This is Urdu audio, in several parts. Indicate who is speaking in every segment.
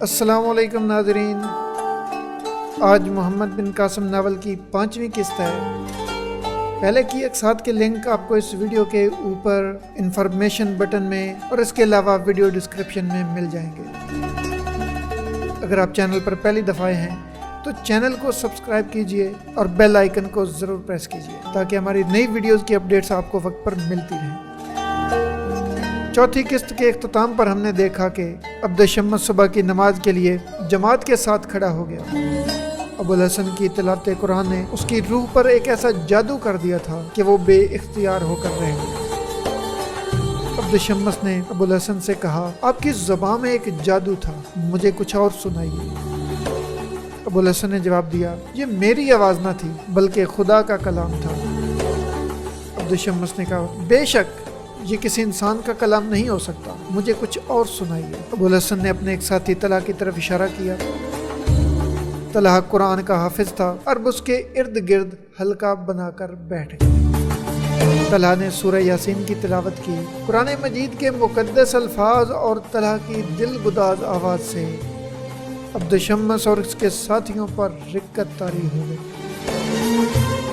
Speaker 1: السلام علیکم ناظرین، آج محمد بن قاسم ناول کی 5ویں قسط ہے۔ پہلے کی اقساط کے لنک آپ کو اس ویڈیو کے اوپر انفارمیشن بٹن میں اور اس کے علاوہ ویڈیو ڈسکرپشن میں مل جائیں گے۔ اگر آپ چینل پر پہلی دفعہ آئے ہیں تو چینل کو سبسکرائب کیجئے اور بیل آئیکن کو ضرور پریس کیجئے تاکہ ہماری نئی ویڈیوز کی اپڈیٹس آپ کو وقت پر ملتی رہیں۔ چوتھی قسط کے اختتام پر ہم نے دیکھا کہ عبد الشمس صبح کی نماز کے لیے جماعت کے ساتھ کھڑا ہو گیا۔ ابو الحسن کی تلاوت قرآن نے اس کی روح پر ایک ایسا جادو کر دیا تھا کہ وہ بے اختیار ہو کر رہ گیا۔ عبد الشمس نے ابو الحسن سے کہا، آپ کی زبان میں ایک جادو تھا، مجھے کچھ اور سنائیے۔ ابو الحسن نے جواب دیا، یہ میری آواز نہ تھی بلکہ خدا کا کلام تھا۔ عبد الشمس نے کہا، بے شک یہ کسی انسان کا کلام نہیں ہو سکتا، مجھے کچھ اور سنائیے۔ ابو الحسن نے اپنے ایک ساتھی طلحہ کی طرف اشارہ کیا۔ طلحہ قرآن کا حافظ تھا اور اس کے ارد گرد حلقہ بنا کر بیٹھ گیا۔ طلحہ نے سورہ یاسین کی تلاوت کی۔ قرآن مجید کے مقدس الفاظ اور طلحہ کی دل گداز آواز سے عبد الشمس اور اس کے ساتھیوں پر رقت طاری ہو گئی۔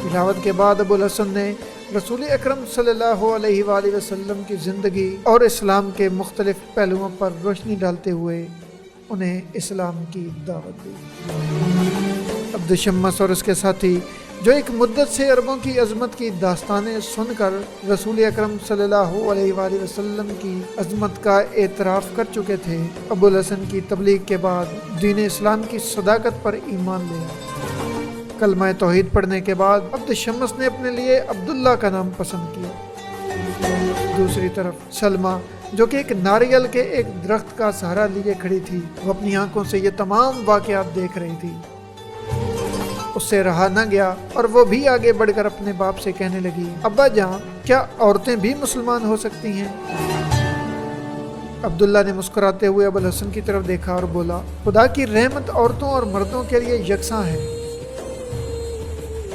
Speaker 1: تلاوت کے بعد ابو الحسن نے رسول اکرم صلی اللہ علیہ وآلہ وسلم کی زندگی اور اسلام کے مختلف پہلوؤں پر روشنی ڈالتے ہوئے انہیں اسلام کی دعوت دی۔ عبد الشمس اور اس کے ساتھی جو ایک مدت سے عربوں کی عظمت کی داستانیں سن کر رسول اکرم صلی اللہ علیہ وآلہ وسلم کی عظمت کا اعتراف کر چکے تھے، ابو الحسن کی تبلیغ کے بعد دین اسلام کی صداقت پر ایمان لے آئے۔ کلمہ توحید پڑھنے کے بعد عبد الشمس نے اپنے لیے عبداللہ کا نام پسند کیا۔ دوسری طرف سلمہ جو کہ ایک ناریل کے ایک درخت کا سہارا لیے کھڑی تھی، وہ اپنی آنکھوں سے یہ تمام واقعات دیکھ رہی تھی۔ اس سے رہا نہ گیا اور وہ بھی آگے بڑھ کر اپنے باپ سے کہنے لگی، ابا جان، کیا عورتیں بھی مسلمان ہو سکتی ہیں؟ عبداللہ نے مسکراتے ہوئے ابو الحسن کی طرف دیکھا اور بولا، خدا کی رحمت عورتوں اور مردوں کے لیے یکساں ہے۔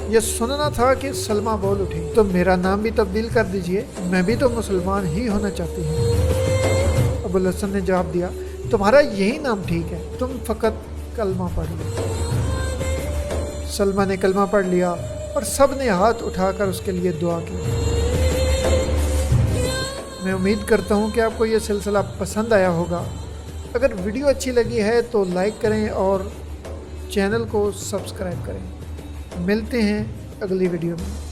Speaker 1: یہ سننا تھا کہ سلمہ بول اٹھی، تو میرا نام بھی تبدیل کر دیجئے، میں بھی تو مسلمان ہی ہونا چاہتی ہوں۔ ابو الحسن نے جواب دیا، تمہارا یہی نام ٹھیک ہے، تم فقط کلمہ پڑھ لو۔ سلمہ نے کلمہ پڑھ لیا اور سب نے ہاتھ اٹھا کر اس کے لیے دعا کی۔ میں امید کرتا ہوں کہ آپ کو یہ سلسلہ پسند آیا ہوگا۔ اگر ویڈیو اچھی لگی ہے تو لائک کریں اور چینل کو سبسکرائب کریں۔ ملتے ہیں اگلی ویڈیو میں۔